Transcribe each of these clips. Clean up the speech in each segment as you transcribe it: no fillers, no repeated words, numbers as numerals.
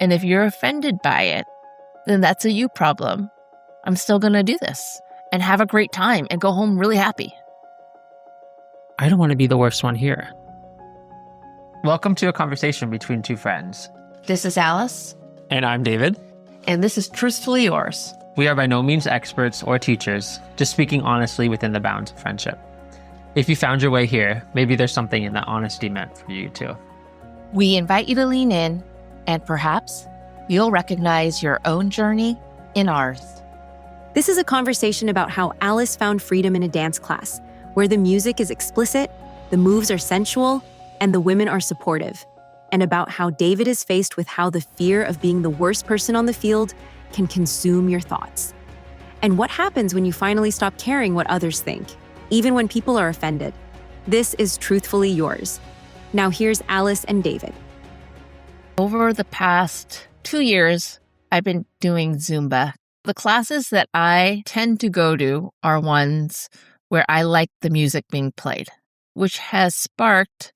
And if you're offended by it, then that's a you problem. I'm still going to do this and have a great time and go home really happy. I don't want to be the worst one here. Welcome to a conversation between two friends. This is Alice. And I'm David. And this is Truthfully Yours. We are by no means experts or teachers, just speaking honestly within the bounds of friendship. If you found your way here, maybe there's something in that honesty meant for you too. We invite you to lean in, and perhaps you'll recognize your own journey in ours. This is a conversation about how Alice found freedom in a dance class, where the music is explicit, the moves are sensual, and the women are supportive, and about how David is faced with how the fear of being the worst person on the field can consume your thoughts. And what happens when you finally stop caring what others think, even when people are offended. This is Truthfully Yours. Now here's Alice and David. Over the past 2 years, I've been doing Zumba. The classes that I tend to go to are ones where I like the music being played, which has sparked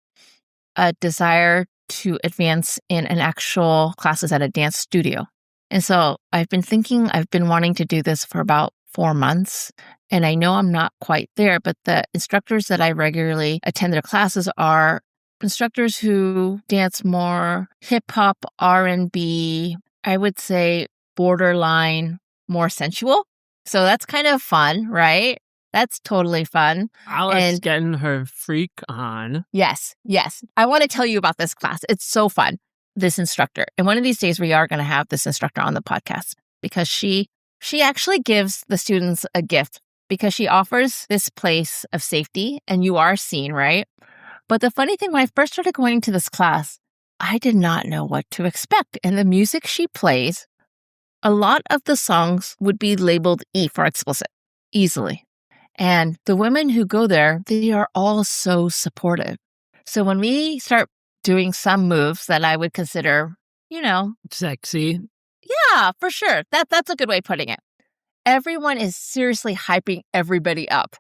a desire to advance in an actual classes at a dance studio. And so I've been wanting to do this for about 4 months. And I know I'm not quite there, but the instructors that I regularly attend their classes are instructors who dance more hip hop, R&B, I would say borderline more sensual. So that's kind of fun, right? That's totally fun. Alice getting her freak on. Yes. I want to tell you about this class. It's so fun, this instructor. And one of these days we are going to have this instructor on the podcast because she actually gives the students a gift because she offers this place of safety and you are seen, right? But the funny thing, when I first started going to this class, I did not know what to expect. And the music she plays, a lot of the songs would be labeled E for explicit, easily. And the women who go there, they are all so supportive. So when we start doing some moves that I would consider, sexy. Yeah, for sure. That's a good way of putting it. Everyone is seriously hyping everybody up.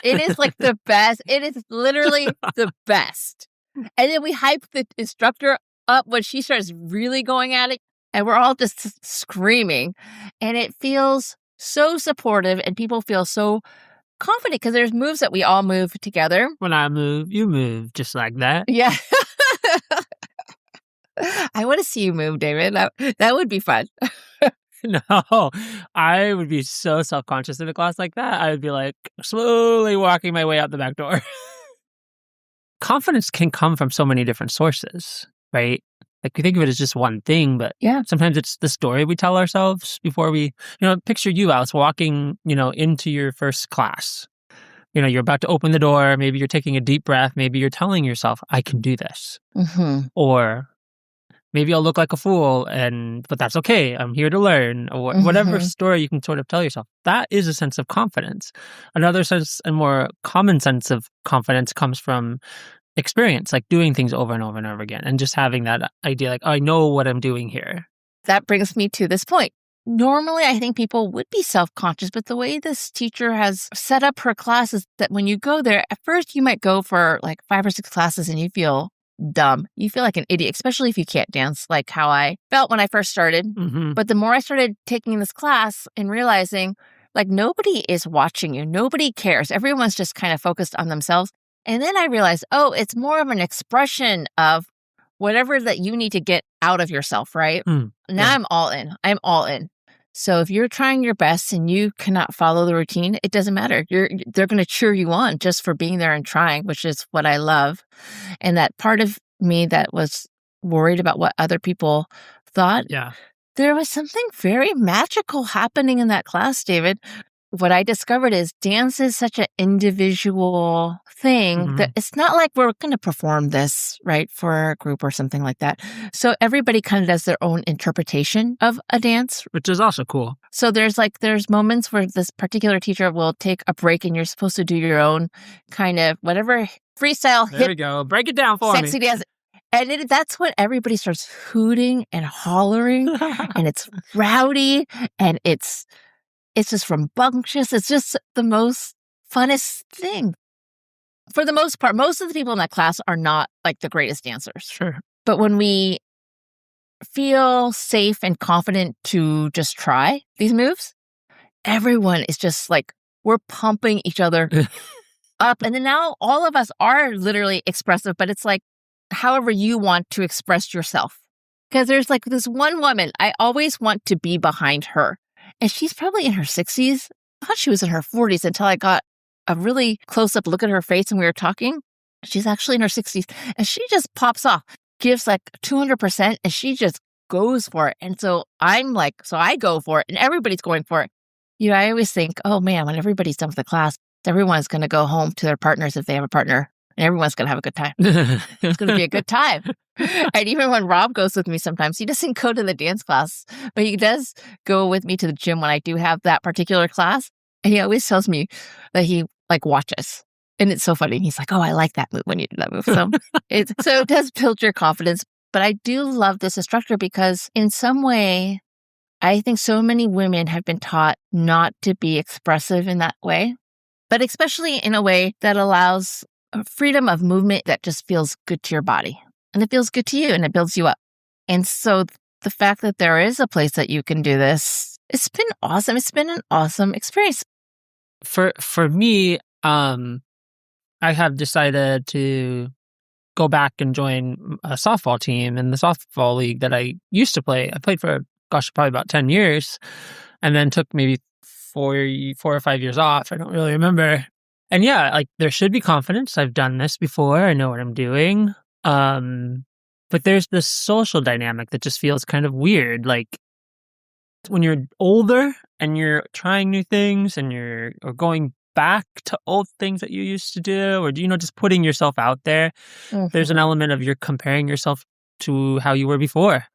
It is like the best. It is literally the best. And then we hype the instructor up when she starts really going at it. And we're all just screaming. And it feels so supportive and people feel so confident because there's moves that we all move together. When I move, you move just like that. Yeah. I want to see you move, David. That would be fun. No, I would be so self-conscious in a class like that. I would be like slowly walking my way out the back door. Confidence can come from so many different sources, right? Like we think of it as just one thing, but sometimes it's the story we tell ourselves before we, picture you, Alice, walking, into your first class. You're about to open the door. Maybe you're taking a deep breath. Maybe you're telling yourself, I can do this. Mm-hmm. Or maybe I'll look like a fool, but that's okay. I'm here to learn. Or whatever story you can sort of tell yourself. That is a sense of confidence. Another sense, and more common sense of confidence comes from experience, like doing things over and over and over again, and just having that idea, like, I know what I'm doing here. That brings me to this point. Normally, I think people would be self-conscious, but the way this teacher has set up her class is that when you go there, at first you might go for like 5 or 6 classes and you feel dumb. You feel like an idiot, especially if you can't dance, like how I felt when I first started. Mm-hmm. But the more I started taking this class and realizing, like, nobody is watching you. Nobody cares. Everyone's just kind of focused on themselves. And then I realized, it's more of an expression of whatever that you need to get out of yourself, right? Now I'm all in. I'm all in. So if you're trying your best and you cannot follow the routine, it doesn't matter. They're going to cheer you on just for being there and trying, which is what I love. And that part of me that was worried about what other people thought, there was something very magical happening in that class, David. What I discovered is dance is such an individual thing that it's not like we're going to perform this, right, for a group or something like that. So everybody kind of does their own interpretation of a dance. Which is also cool. So there's moments where this particular teacher will take a break and you're supposed to do your own kind of whatever freestyle There we go. Break it down for sexy me. dance. And that's when everybody starts hooting and hollering and it's rowdy and it's just rambunctious. It's just the most funnest thing. For the most part, most of the people in that class are not like the greatest dancers. Sure. But when we feel safe and confident to just try these moves, everyone is just like, we're pumping each other up. And then now all of us are literally expressive, but it's like, however you want to express yourself. Because there's like this one woman, I always want to be behind her. And she's probably in her 60s. I thought she was in her 40s until I got a really close-up look at her face and we were talking. She's actually in her 60s. And she just pops off, gives like 200%, and she just goes for it. And so I'm like, so I go for it, and everybody's going for it. You know, I always think, oh man, when everybody's done with the class, everyone's going to go home to their partners if they have a partner, and everyone's going to have a good time. It's going to be a good time. And even when Rob goes with me sometimes, he doesn't go to the dance class, but he does go with me to the gym when I do have that particular class. And he always tells me that he like watches. And it's so funny. He's like, oh, I like that move when you do that move. So it does build your confidence. But I do love this instructor because in some way, I think so many women have been taught not to be expressive in that way, but especially in a way that allows a freedom of movement that just feels good to your body. And it feels good to you and it builds you up. And so the fact that there is a place that you can do this, it's been awesome. It's been an awesome experience. For me, I have decided to go back and join a softball team in the softball league that I used to play. I played for, probably about 10 years and then took maybe 4 or 5 years off. I don't really remember. And yeah, like there should be confidence. I've done this before. I know what I'm doing. But there's this social dynamic that just feels kind of weird. Like when you're older and you're trying new things and you're going back to old things that you used to do, or just putting yourself out there, there's an element of you're comparing yourself to how you were before.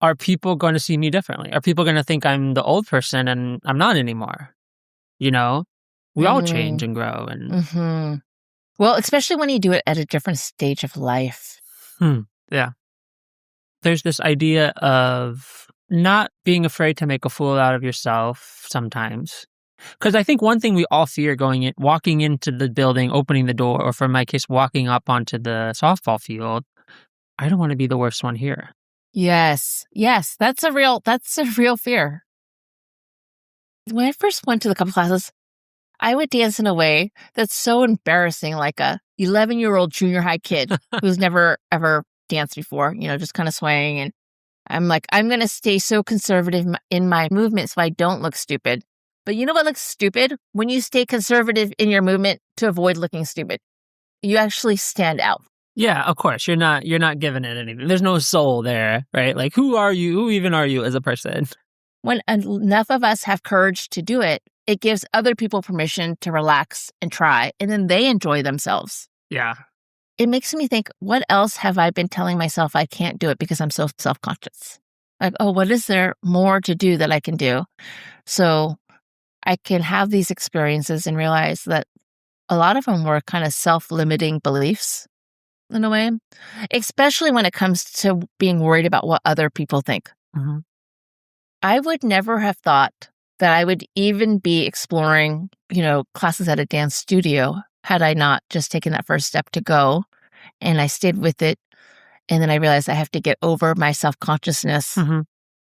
Are people going to see me differently? Are people going to think I'm the old person and I'm not anymore? We all change and grow. And well, especially when you do it at a different stage of life. Yeah. There's this idea of not being afraid to make a fool out of yourself sometimes. Because I think one thing we all fear walking into the building, opening the door, or for my case, walking up onto the softball field, I don't want to be the worst one here. Yes, that's a real fear. When I first went to the couple classes, I would dance in a way that's so embarrassing, like a 11-year-old junior high kid who's never ever danced before, just kind of swaying. And I'm like, I'm going to stay so conservative in my movement so I don't look stupid. But you know what looks stupid? When you stay conservative in your movement to avoid looking stupid. You actually stand out. Yeah, of course. You're not giving it anything. There's no soul there, right? Like, who are you? Who even are you as a person? When enough of us have courage to do it, it gives other people permission to relax and try, and then they enjoy themselves. Yeah. It makes me think, what else have I been telling myself I can't do it because I'm so self-conscious? Like, oh, what is there more to do that I can do? So I can have these experiences and realize that a lot of them were kind of self-limiting beliefs in a way, especially when it comes to being worried about what other people think. Mm-hmm. I would never have thought that I would even be exploring, classes at a dance studio had I not just taken that first step to go. And I stayed with it. And then I realized I have to get over my self-consciousness. Mm-hmm.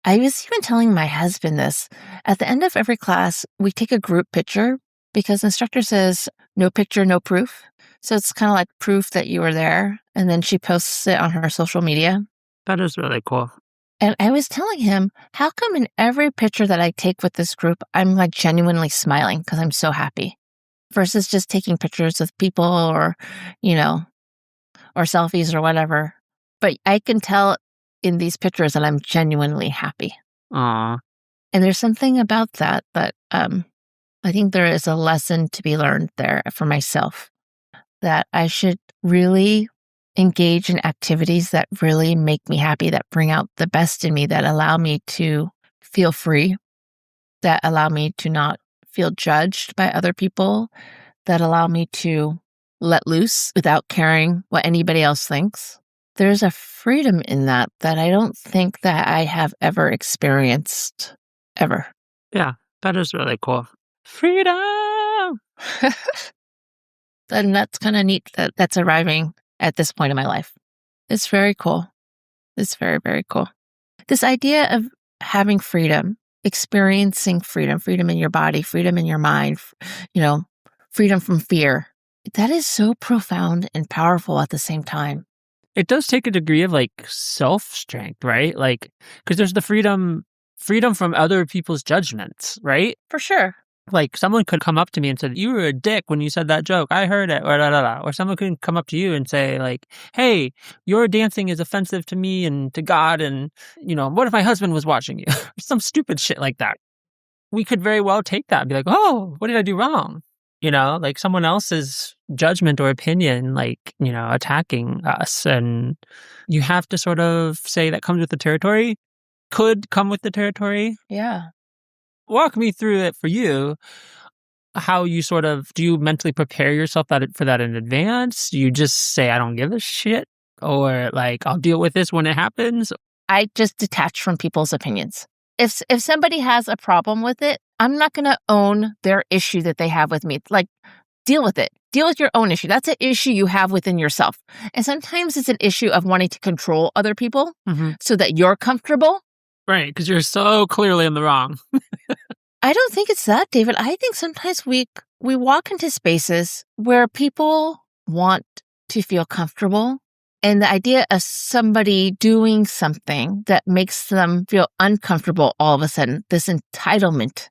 I was even telling my husband this. At the end of every class, we take a group picture because the instructor says, no picture, no proof. So it's kind of like proof that you were there. And then she posts it on her social media. That is really cool. And I was telling him, how come in every picture that I take with this group, I'm like genuinely smiling because I'm so happy versus just taking pictures of people or, or selfies or whatever. But I can tell in these pictures that I'm genuinely happy. Aww. And there's something about that I think there is a lesson to be learned there for myself, that I should really engage in activities that really make me happy, that bring out the best in me, that allow me to feel free, that allow me to not feel judged by other people, that allow me to let loose without caring what anybody else thinks. There's a freedom in that I don't think that I have ever experienced, ever. Yeah, that is really cool. Freedom! And that's kind of neat that that's arriving at this point in my life. It's very cool. It's very, very cool. This idea of having freedom, experiencing freedom, freedom in your body, freedom in your mind, freedom from fear. That is so profound and powerful at the same time. It does take a degree of like self-strength, right? Like, because there's the freedom from other people's judgments, right? For sure. Like someone could come up to me and say, "You were a dick when you said that joke. I heard it," or da da da. Or someone could come up to you and say, like, "Hey, your dancing is offensive to me and to God, and what if my husband was watching you?" Some stupid shit like that. We could very well take that and be like, "Oh, what did I do wrong?" Like someone else's judgment or opinion, like, attacking us. And you have to sort of say that comes with the territory, could come with the territory. Yeah. Walk me through it for you. How you do you mentally prepare yourself for that in advance? Do you just say, I don't give a shit? Or like, I'll deal with this when it happens? I just detach from people's opinions. If somebody has a problem with it, I'm not going to own their issue that they have with me. Like, deal with it. Deal with your own issue. That's an issue you have within yourself. And sometimes it's an issue of wanting to control other people so that you're comfortable. Right, because you're so clearly in the wrong. I don't think it's that, David. I think sometimes we walk into spaces where people want to feel comfortable. And the idea of somebody doing something that makes them feel uncomfortable all of a sudden, this entitlement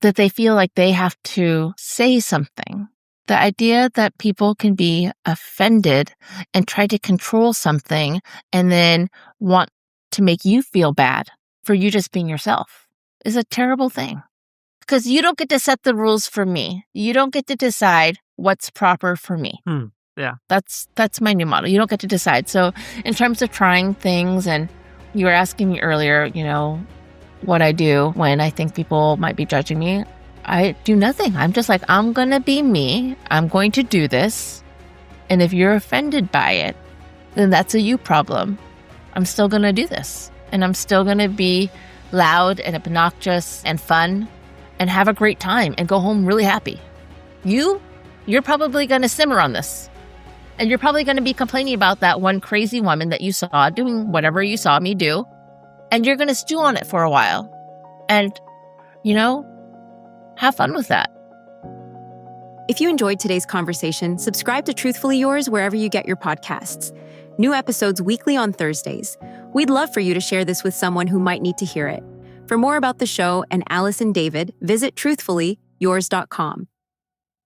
that they feel like they have to say something. The idea that people can be offended and try to control something and then want to make you feel bad for you just being yourself is a terrible thing. Because you don't get to set the rules for me. You don't get to decide what's proper for me. Yeah. That's my new model. You don't get to decide. So in terms of trying things, and you were asking me earlier, what I do when I think people might be judging me, I do nothing. I'm just like, I'm going to be me. I'm going to do this. And if you're offended by it, then that's a you problem. I'm still going to do this. And I'm still going to be loud and obnoxious and fun and have a great time and go home really happy. You're probably going to simmer on this. And you're probably going to be complaining about that one crazy woman that you saw doing whatever you saw me do. And you're going to stew on it for a while. And, have fun with that. If you enjoyed today's conversation, subscribe to Truthfully Yours wherever you get your podcasts. New episodes weekly on Thursdays. We'd love for you to share this with someone who might need to hear it. For more about the show and Alice and David, visit truthfullyyours.com.